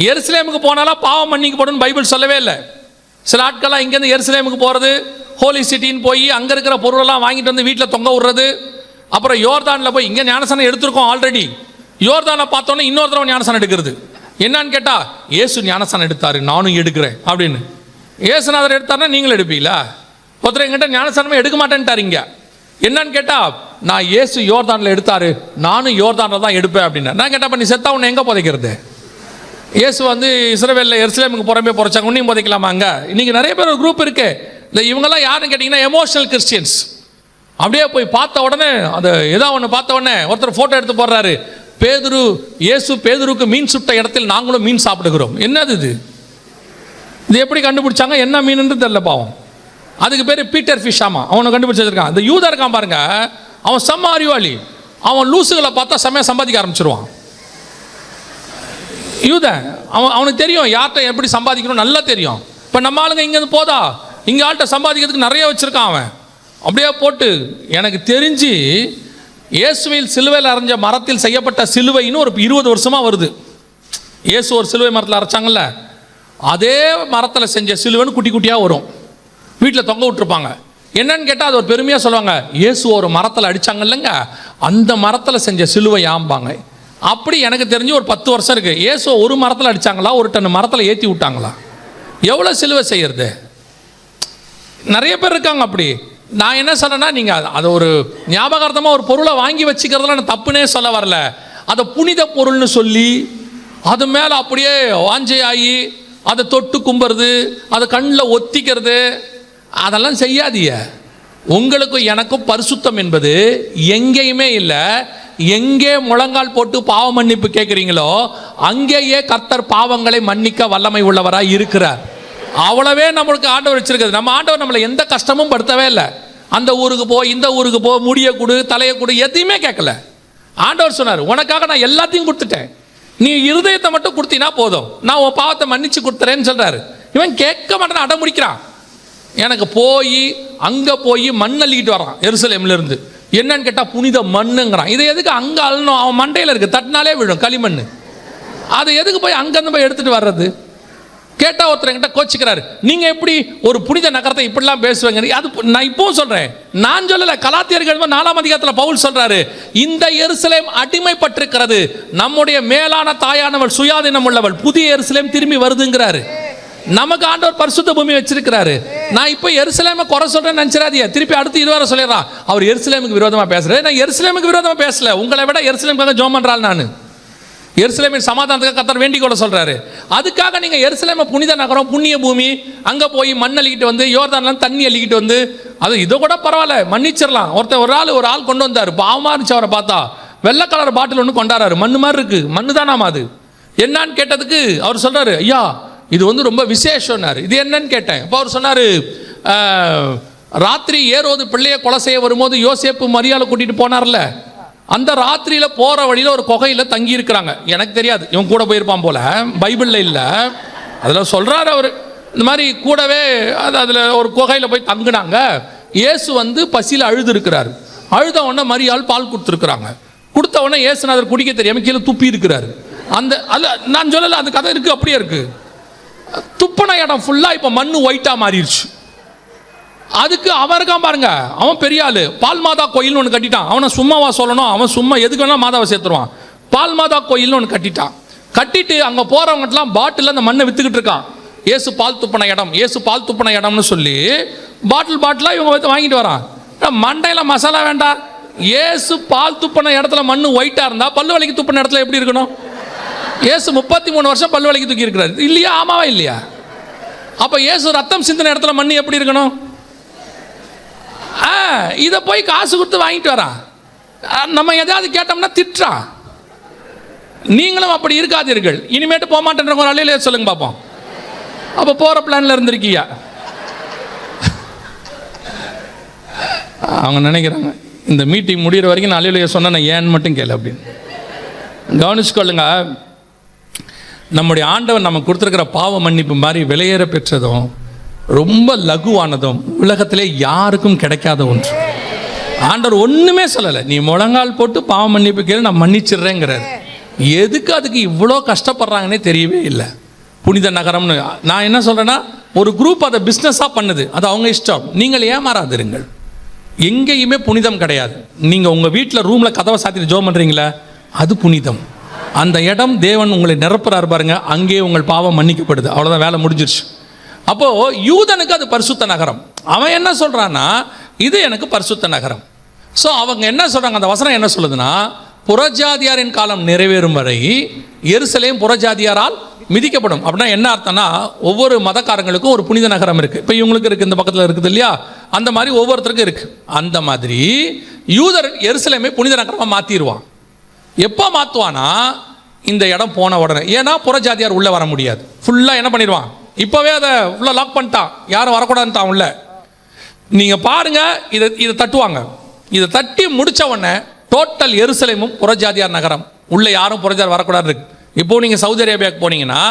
எருசலேமுக்கு போனாலும் பாவம் மன்னிக்கப்படும் பைபிள் சொல்லவே இல்லை. சில ஆட்கள்லாம் இங்கேருந்து எருசலேமுக்கு போகிறது, ஹோலி சிட்டின்னு போய் அங்கே இருக்கிற பொருளெல்லாம் வாங்கிட்டு வந்து வீட்டில் தொங்க விடுறது. அப்புறம் யோர்தானில் போய் இங்கே ஞானசானம் எடுத்திருக்கோம் ஆல்ரெடி, யோர்தானை பார்த்தோன்னே இன்னொரு தடவை ஞானசானம் எடுக்கிறது. என்னன்னு கேட்டால், இயேசு ஞானசானம் எடுத்தார் நானும் எடுக்கிறேன் அப்படின்னு. இயேசுநாதர் எடுத்தாருன்னா நீங்களும் எடுப்பீங்களா? ஒருத்தர் என்கிட்ட ஞானசானமே எடுக்க மாட்டேன்ட்டார். இங்கே என்னன்னு கேட்டால், நான் இயேசு யோர்தானில் எடுத்தார் நானும் யோர்தானில் தான் எடுப்பேன் அப்படின்னு. நான் கேட்டால், நீ செத்தா உன்னை எங்கே புதைக்கிறது? இயேசு வந்து இஸ்ரவேலில் எருசலேமுக்கு புறம்பே புதைச்சாங்க, உன்னையும் புதைக்கலாமா? அங்கே இன்றைக்கி நிறைய பேர் ஒரு குரூப் இருக்குது. இந்த இவங்கெல்லாம் யாருன்னு கேட்டிங்கன்னா எமோஷனல் கிறிஸ்டியன்ஸ். அப்படியே போய் பார்த்த உடனே அது ஏதோ ஒன்று பார்த்த உடனே ஒருத்தர் ஃபோட்டோ எடுத்து போடுறாரு, பேதுரு, இயேசு பேதுருக்கு மீன் சுட்ட இடத்தில் நாங்களும் மீன் சாப்பிடுகிறோம். என்னது இது? இது எப்படி கண்டுபிடிச்சாங்க? என்ன மீனுன்னு தெரியல பாவம். அதுக்கு பேர் பீட்டர் ஃபிஷ். ஆமாம், அவனை கண்டுபிடிச்சி வச்சிருக்கான். இந்த யூதா இருக்கான் பாருங்க, அவன் செம்ம அறிவாளி. அவன் லூசுகளை பார்த்தா செம்மையாக சம்பாதிக்க ஆரம்பிச்சிருவான். யூதன் அவனுக்கு தெரியும் யார்கிட்ட எப்படி சம்பாதிக்கணும், நல்லா தெரியும். இப்போ நம்ம ஆளுங்க இங்கேருந்து போதா, இங்கே ஆள்கிட்ட சம்பாதிக்கிறதுக்கு நிறைய வச்சுருக்கான் அவன். அப்படியே போட்டு எனக்கு தெரிஞ்சு இயேசுவில் சிலுவையில் அரைஞ்ச மரத்தில் செய்யப்பட்ட சிலுவைன்னு ஒரு 20 வருஷமாக வருது. இயேசு ஒரு சிலுவை மரத்தில் அரைச்சாங்கல்ல, அதே மரத்தில் செஞ்ச சிலுவைன்னு குட்டி குட்டியாக வரும், வீட்டில் தொங்க விட்டுருப்பாங்க. என்னன்னு கேட்டால் அது ஒரு பெருமையாக சொல்லுவாங்க, இயேசு ஒரு மரத்தில் அடித்தாங்க இல்லைங்க, அந்த மரத்தில் செஞ்ச சிலுவை ஆம்பாங்க. அப்படி எனக்கு தெரிஞ்சு ஒரு 10 வருஷம் இருக்குது. இயேசு ஒரு மரத்தில் அடித்தாங்களா, ஒரு டன் மரத்தில் ஏற்றி விட்டாங்களா? எவ்வளோ சிலுவை செய்கிறது? நிறைய பேர் இருக்காங்க அப்படி. நான் என்ன சொல்கிறேன்னா, நீங்கள் அதை ஒரு ஞாபகார்த்தமாக ஒரு பொருளை வாங்கி வச்சுக்கிறதுல நான் தப்புனே சொல்ல வரல. அதை புனித பொருள்னு சொல்லி அது மேலே அப்படியே வாஞ்சையாகி அதை தொட்டு கும்புறது, அதை கண்ணில் ஒத்திக்கிறது, அதெல்லாம் செய்யாதீங்க. உங்களுக்கும் எனக்கும் பரிசுத்தம் என்பது எங்கேயுமே இல்லை. எங்கே முழங்கால் போட்டு பாவ மன்னிப்பு கேட்குறீங்களோ அங்கேயே கர்த்தர் பாவங்களை மன்னிக்க வல்லமை உள்ளவராக இருக்கிறார். அவ்வளவே நம்மளுக்கு ஆண்டவர் வச்சிருக்குது. நம்ம ஆண்டவர் நம்மளை எந்த கஷ்டமும் படுத்தவே இல்லை. அந்த ஊருக்கு போ, இந்த ஊருக்கு போ, முடிய கொடு, தலையை கொடு, எதையுமே கேட்கல. ஆண்டவர் சொன்னார், உனக்காக நான் எல்லாத்தையும் கொடுத்துட்டேன், நீ இருதயத்தை மட்டும் கொடுத்தீங்கன்னா போதும், நான் உன் பாவத்தை மன்னிச்சு கொடுத்துறேன்னு சொல்றாரு. இவன் கேட்க மாட்டேன்னு அடம் முடிக்கிறான். எனக்கு போய் அங்கே போய் மண் அள்ளிக்கிட்டு வரான் எருசலேம்ல இருந்து. என்னன்னு கேட்டால் புனித மண்ணுங்கிறான். இதை எதுக்கு அங்கே அள்ளணும்? அவன் மண்டையில் இருக்குது, தட்டினாலே விழும் களிமண். அதை எதுக்கு போய் அங்கேருந்து போய் எடுத்துகிட்டு வர்றது? கேட்டால் ஒருத்தர் என்கிட்ட கோச்சிக்கிறாரு, நீங்கள் எப்படி ஒரு புனித நகரத்தை இப்படிலாம் பேசுவாங்க? அது நான் இப்பவும் சொல்கிறேன், நான் சொல்லலை. கலாத்தியர்கள் 4ஆம் அதிகாரத்தில் பவுல் சொல்கிறாரு, இந்த எருசலேம் அடிமைப்பட்டிருக்கிறது, நம்முடைய மேலான தாயானவள் சுயாதீனம் உள்ளவள், புதிய எருசலேம் திரும்பி வருதுங்கிறாரு. நமக்கு ஆண்டவர் பரிசுத்த பூமி வச்சிருக்கிறாரு. நான் இப்போ எருசலேமை குறை சொல்கிறேன்னு நினச்சிடாதீங்க. திருப்பி அடுத்து 20 வரை சொல்லிடுறான், அவர் எருசலேமுக்கு விரோதமாக பேசுகிறேன். நான் எருசலேமுக்கு விரோதமாக பேசல, உங்களை விட எருசலேமுக்காக ஜெபம் பண்ணுறாள். நான் எருசலேமின் சமாதானத்துக்காக கர்த்தர் வேண்டிக் கொள்ள சொல்றாரு. அதுக்காக நீங்க எருசலேமை புனித நகரம், புண்ணிய பூமி, அங்க போய் மண் அள்ளிக்கிட்டு வந்து, யோர்தான்லாம் தண்ணி அள்ளிக்கிட்டு வந்து, அது இதை கூட பரவாயில்ல மன்னிச்சிடலாம். ஒரு ஆள் கொண்டு வந்தார், பாவமா இருந்துச்சு. அவரை பார்த்தா வெள்ளை கலர் பாட்டில் ஒன்று கொண்டாடுறாரு, மண்ணு மாதிரி இருக்கு. மண்ணு தானாமா அது? என்னன்னு கேட்டதுக்கு அவர் சொல்றாரு, ஐயா இது வந்து ரொம்ப விசேஷம்னாரு. இது என்னன்னு கேட்டேன். இப்போ அவர் சொன்னாரு, ராத்திரி ஏரோது பிள்ளையை கொலை செய்ய வரும்போது யோசேப்பு மரியாதை கூட்டிட்டு போனார்ல, அந்த ராத்திரியில் போகிற வழியில் ஒரு குகையில் தங்கி இருக்கிறாங்க. எனக்கு தெரியாது, இவன் கூட போயிருப்பான் போல, பைபிளில் இல்லை, அதில் சொல்கிறாரு அவர். இந்த மாதிரி கூடவே அதில் ஒரு குகையில் போய் தங்குனாங்க. இயேசு வந்து பசியில் அழுது இருக்கிறாரு. அழுத உடனே மரியாள் பால் கொடுத்துருக்குறாங்க. கொடுத்த உடனே இயேசுநாதர் குடிக்க தெரியாமல் கீழே துப்பி இருக்கிறாரு. அந்த அதில் நான் சொல்லலை, அந்த கதை இருக்குது, அப்படியே இருக்குது. துப்பன இடம் ஃபுல்லாக இப்போ மண்ணு ஒயிட்டாக மாறிடுச்சு. அதுக்கு அவன் இருக்கான் பாருங்க, அவன் பெரிய ஆளு. பால் மாதா கோயில்னு ஒன்று கட்டிட்டான். அவனை சும்மாவா சொல்லணும்? அவன் சும்மா எதுக்கு வேணா மாதாவை சேர்த்துருவான். பால் மாதா கோயில்னு ஒன்று கட்டிட்டான். கட்டிட்டு அங்கே போகிறவங்கட்டெல்லாம் பாட்டில் அந்த மண்ணை விற்றுக்கிட்டு இருக்கான். ஏசு பால் துப்பின இடம், ஏசு பால் துப்பின இடம்னு சொல்லி பாட்டிலாக இவங்க வாங்கிட்டு வரான். மண்டையில் மசாலா வேண்டாம். ஏசு பால் துப்பின இடத்துல மண்ணு ஒயிட்டாக இருந்தால் பல்லு வலிக்கு துப்பின இடத்துல எப்படி இருக்கணும்? ஏசு 33 வருஷம் பல்லு வலிக்கு தூக்கி இருக்கிறாரு இல்லையா? ஆமாவா இல்லையா? அப்போ ஏசு ரத்தம் சிந்தின இடத்துல மண்ணு எப்படி இருக்கணும்? இதை போய் காசு கொடுத்து வாங்கிட்டு வரான். நம்ம எதாவது கேட்டோம்னா திட்டுறான். நீங்களும் அப்படி இருக்காதீர்கள். இனிமேட்டு போக மாட்டேன்ற ஒரு அலையிலே சொல்லுங்க பார்ப்போம். அப்போ போகிற பிளானில் இருந்திருக்கியா? அவங்க நினைக்கிறாங்க இந்த மீட்டிங் முடிகிற வரைக்கும் நான் அலையிலேயே சொன்னேன், நான் ஏன்னு மட்டும் கேளு அப்படின்னு. கவனிச்சுக்கொள்ளுங்க, நம்முடைய ஆண்டவன் நமக்கு கொடுத்துருக்கிற பாவ மன்னிப்பு மாதிரி விலையேற பெற்றதும் ரொம்ப லகுவானதும் உலகத்திலே யாருக்கும் கிடைக்காத ஒன்று. ஆண்டவர் ஒன்றுமே சொல்லலை, நீ முழங்கால் போட்டு பாவ மன்னிப்பு கேளு, நான் மன்னிச்சிடுறேங்கிறார். எதுக்கு அதுக்கு இவ்வளோ கஷ்டப்படுறாங்கன்னே தெரியவே இல்லை. புனித நகரம்னு நான் என்ன சொல்கிறேன்னா, ஒரு குரூப் அதை பிஸ்னஸாக பண்ணுது, அது அவங்க இஷ்டம். நீங்கள் ஏமாறாதிருங்கள். எங்கேயுமே புனிதம் கிடையாது. நீங்கள் உங்கள் வீட்டில் ரூமில் கதவை சாத்திட்டு ஜோம் பண்ணுறீங்களே, அது புனிதம். அந்த இடம் தேவன் உங்களை நிரப்புறாரு பாருங்க, அங்கேயே உங்கள் பாவம் மன்னிக்கப்படுது. அவ்வளோதான், வேலை முடிஞ்சிருச்சு. அப்போது யூதனுக்கு அது பரிசுத்த நகரம். அவன் என்ன சொல்கிறான்னா, இது எனக்கு பரிசுத்த நகரம். ஸோ அவங்க என்ன சொல்கிறாங்க, அந்த வசனம் என்ன சொல்லுதுன்னா, புறஜாதியாரின் காலம் நிறைவேறும் வரை எருசலேம் புறஜாதியாரால் மிதிக்கப்படும். அப்படின்னா என்ன அர்த்தம்னா, ஒவ்வொரு மதக்காரங்களுக்கும் ஒரு புனித நகரம் இருக்குது. இப்போ இவங்களுக்கு இருக்குது, இந்த பக்கத்தில் இருக்குது இல்லையா, அந்த மாதிரி ஒவ்வொருத்தருக்கும் இருக்குது. அந்த மாதிரி யூதர் எருசலேமை புனித நகரமாக மாற்றிடுவான். எப்போ மாற்றுவானா, இந்த இடம் போன உடனே. ஏன்னா புறஜாதியார் உள்ளே வர முடியாது. ஃபுல்லாக என்ன பண்ணிடுவான், இப்போவே அதை ஃபுல்லாக லாக் பண்ணிட்டான், யாரும் வரக்கூடாதுன்ட்டான் உள்ள. நீங்கள் பாருங்கள், இதை தட்டுவாங்க. இதை தட்டி முடித்த உடனே டோட்டல் எருசலேமும் புறஜாதியார் நகரம், உள்ளே யாரும் புறஜாதியார் வரக்கூடாது இருக்கு. இப்போது நீங்கள் சவுதி அரேபியாவுக்கு போனீங்கன்னா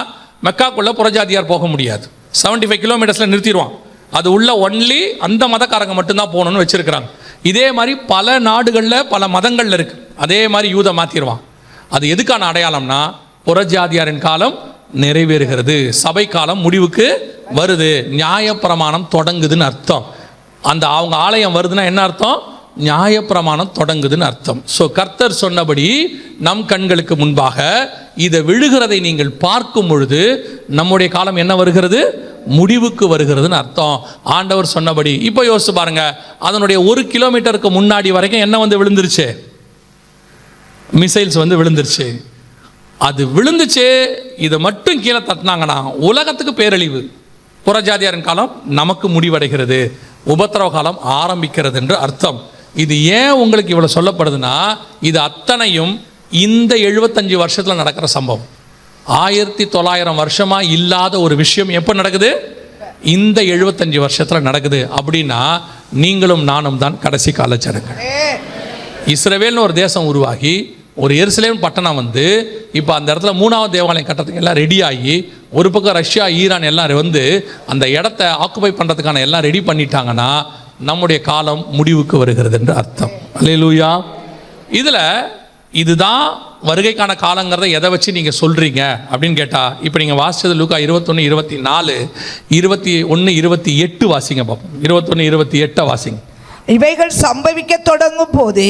மெக்காக்குள்ளே புறஜாதியார் போக முடியாது. 75 கிலோமீட்டர்ஸில் நிறுத்திடுவான். அது உள்ள ஒன்லி அந்த மதக்காரங்க மட்டும்தான் போகணுன்னு வச்சுருக்கிறாங்க. இதே மாதிரி பல நாடுகளில் பல மதங்களில் இருக்குது. அதே மாதிரி யூத மாற்றிடுவான். அது எதுக்கான அடையாளம்னா, புறஜாதியாரின் காலம் நிறைவேறுகிறது, சபை காலம் முடிவுக்கு வருது, நியாயப்பிரமாணம் தொடங்குதுன்னு அர்த்தம். அந்த அவங்க ஆலயம் வருதுன்னா என்ன அர்த்தம், நியாயப்பிரமாணம் தொடங்குதுன்னு அர்த்தம். ஸோ கர்த்தர் சொன்னபடி நம் கண்களுக்கு முன்பாக இதை விழுகிறதை நீங்கள் பார்க்கும் பொழுது நம்முடைய காலம் என்ன வருகிறது, முடிவுக்கு வருகிறதுன்னு அர்த்தம். ஆண்டவர் சொன்னபடி. இப்போ யோசிச்சு பாருங்க, அதனுடைய 1 கிலோமீட்டருக்கு முன்னாடி வரைக்கும் என்ன வந்து விழுந்துருச்சு, மிசைல்ஸ் வந்து விழுந்துருச்சு. அது விழுந்துச்சு, இதை மட்டும் கீழே தட்டினாங்கன்னா உலகத்துக்கு பேரழிவு. புறஜாதியாரின் காலம் நமக்கு முடிவடைகிறது, உபத்திரவ காலம் ஆரம்பிக்கிறது என்று அர்த்தம். இது ஏன் உங்களுக்கு இவ்வளோ சொல்லப்படுதுன்னா, இது அத்தனையும் இந்த 75 வருஷத்தில் நடக்கிற சம்பவம். 1900 வருஷமாக இல்லாத ஒரு விஷயம் எப்போ நடக்குது, இந்த 75 வருஷத்தில் நடக்குது. அப்படின்னா நீங்களும் நானும் தான் கடைசி கால ஜனங்கள். இஸ்ரவேல்னு ஒரு தேசம் உருவாகி, ஒரு எருசலேம் பட்டணம் வந்து, இப்போ அந்த இடத்துல 3வது தேவாலயம் கட்டுறதுக்கு எல்லாம் ரெடி ஆகி, ஒரு பக்கம் ரஷ்யா ஈரான் எல்லாம் வந்து அந்த இடத்த ஆக்குபை பண்ணுறதுக்கான எல்லாம் ரெடி பண்ணிட்டாங்கன்னா நம்முடைய காலம் முடிவுக்கு வருகிறது என்று அர்த்தம். அல்லேலூயா. இதில் இதுதான் வருகைக்கான காலங்கிறத எதை வச்சு நீங்கள் சொல்கிறீங்க அப்படின்னு கேட்டால், இப்போ நீங்கள் வாசித்தது லூக்கா 21, 24, 21, 28 வாசிங்க பார்ப்போம். 21, 28 வாசிங்க. இவைகள் சம்பவிக்க தொடங்கும் போது,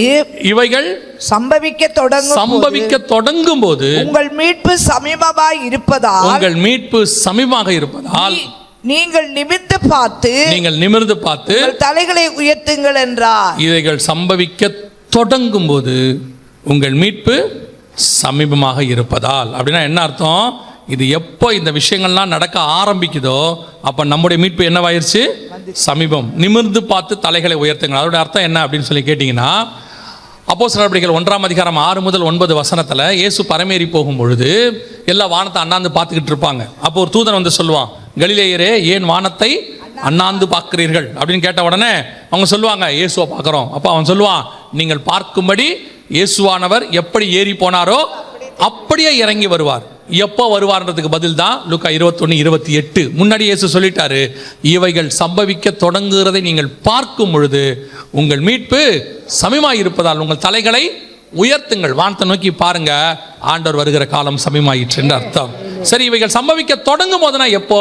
இவைகள் சம்பவிக்க தொடங்கும் போது உங்கள் மீட்பு சமீபமாய் இருப்பதால், உங்கள் மீட்பு சமீபமாக இருப்பதால் நீங்கள் நிமிர்ந்து பார்த்து தலைகளை உயர்த்துங்கள் என்றார். இவைகள் சம்பவிக்க தொடங்கும் போது உங்கள் மீட்பு சமீபமாக இருப்பதால். அப்படின்னா என்ன அர்த்தம், இது எப்போ இந்த விஷயங்கள்லாம் நடக்க ஆரம்பிக்குதோ அப்போ நம்முடைய மீட்பு என்னவாயிருச்சு, சமீபம். நிமிர்ந்து பார்த்து தலைகளை உயர்த்துங்கள். அதோட அர்த்தம் என்ன அப்படின்னு சொல்லி கேட்டிங்கன்னா, அப்போஸ்தலர் நடவடிக்கைகள் 1ஆம் அதிகாரம் 6 முதல் 9 வசனத்தில் இயேசு பரமேறி போகும் பொழுது எல்லா வானத்தை அண்ணாந்து பார்த்துக்கிட்டு இருப்பாங்க. அப்போ ஒரு தூதன் வந்து சொல்லுவான், கலிலேயரே ஏன் வானத்தை அண்ணாந்து பார்க்கிறீர்கள் அப்படின்னு கேட்ட உடனே அவங்க சொல்லுவாங்க, இயேசுவை பார்க்குறோம். அப்போ அவன் சொல்லுவான், நீங்கள் பார்க்கும்படி இயேசுவானவர் எப்படி ஏறி போனாரோ அப்படியே இறங்கி வருவார். எப்போ வருவார்ன்றதுக்கு பதில் தான் லூக்கா 21, 28. முன்னாடி இயேசு சொல்லிட்டாரு, இவைகள் சம்பவிக்க தொடங்குகிறதை நீங்கள் பார்க்கும் பொழுது உங்கள் மீட்பு சமீபமாய் இருப்பதால் உங்கள் தலைகளை உயர்த்துங்கள். வானத்தை நோக்கி பாருங்க, ஆண்டவர் வருகிற காலம் சமீபமாயிற்று என்று அர்த்தம். சரி, இவைகள் சம்பவிக்க தொடங்கும் போதுனா எப்போ,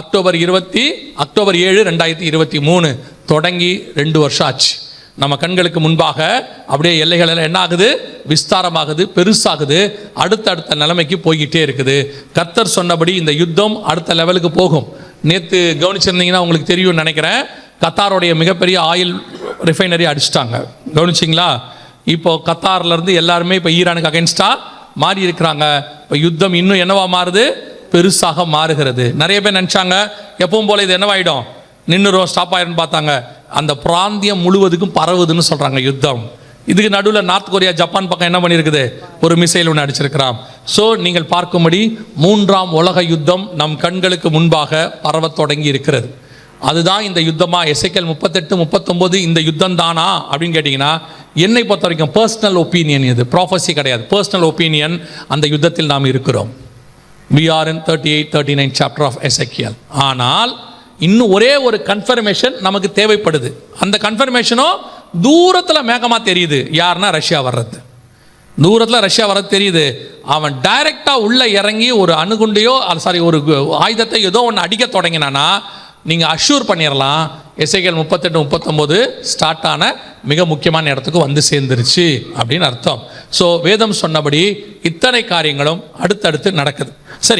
அக்டோபர் 7, 2023 தொடங்கி 2 வருஷம் ஆச்சு. நம்ம கண்களுக்கு முன்பாக அப்படியே எல்லைகள் எல்லாம் என்ன ஆகுது, விஸ்தாரமாகுது, பெருசாகுது, அடுத்தடுத்த நிலைமைக்கு போய்கிட்டே இருக்குது. கர்த்தர் சொன்னபடி இந்த யுத்தம் அடுத்த லெவலுக்கு போகும். நேற்று கவனிச்சிருந்தீங்கன்னா உங்களுக்கு தெரியும்னு நினைக்கிறேன், கத்தாருடைய மிகப்பெரிய ஆயில் ரிஃபைனரி அடிச்சிட்டாங்க. கவனிச்சிங்களா? இப்போ கத்தார்லேருந்து எல்லாருமே இப்போ ஈரானுக்கு அகைன்ஸ்டாக மாறி இருக்கிறாங்க. இப்போ யுத்தம் இன்னும் என்னவா மாறுது, பெருசாக மாறுகிறது. நிறைய பேர் நினச்சாங்க எப்பவும் போல இது என்னவாயிடும், நின்றுரும், ஸ்டாப் ஆயிருன்னு பார்த்தாங்க. அந்த பிராந்தியம் முழுவதுக்கும் பரவுதுன்னு சொல்கிறாங்க யுத்தம். இதுக்கு நடுவில் நார்த் கொரியா, ஜப்பான் பக்கம் என்ன பண்ணியிருக்குது, ஒரு மிசைல் ஒன்று அடிச்சிருக்கிறான். ஸோ நீங்கள் பார்க்கும்படி 3ஆம் உலக யுத்தம் நம் கண்களுக்கு முன்பாக பரவ தொடங்கி இருக்கிறது. அதுதான் இந்த யுத்தமா, எசேக்கியேல் 38, 39 இந்த யுத்தம் தானா அப்படின்னு கேட்டிங்கன்னா, என்னை பொறுத்த வரைக்கும் பர்சனல் ஒப்பீனியன், இது ப்ராஃபஸி கிடையாது, பர்சனல் ஒப்பீனியன். அந்த யுத்தத்தில் நாம் இருக்கிறோம். We are in 38, 39 chapter of Ezekiel. ஆனால் இன்னும் ஒரே ஒரு கன்ஃபர்மேஷன் நமக்கு தேவைப்படுது. அந்த கன்ஃபர்மேஷனோ தூரத்தில் மேகமாக தெரியுது. யாருன்னா ரஷ்யா வர்றது. தூரத்தில் ரஷ்யா வர தெரியுது. அவன் டைரெக்டாக உள்ளே இறங்கி ஒரு அணுகுண்டையோ ஒரு ஆயுதத்தை ஏதோ ஒன்று அடிக்க தொடங்கினானா நீங்கள் அஷ்யூர் பண்ணிடலாம், எசேக்கியேல் 38-39 ஸ்டார்ட் ஆன மிக முக்கியமான இடத்துக்கு வந்து சேர்ந்துருச்சு அப்படின்னு அர்த்தம். ஸோ வேதம் சொன்னபடி இத்தனை காரியங்களும் அடுத்தடுத்து நடக்குது. சரி.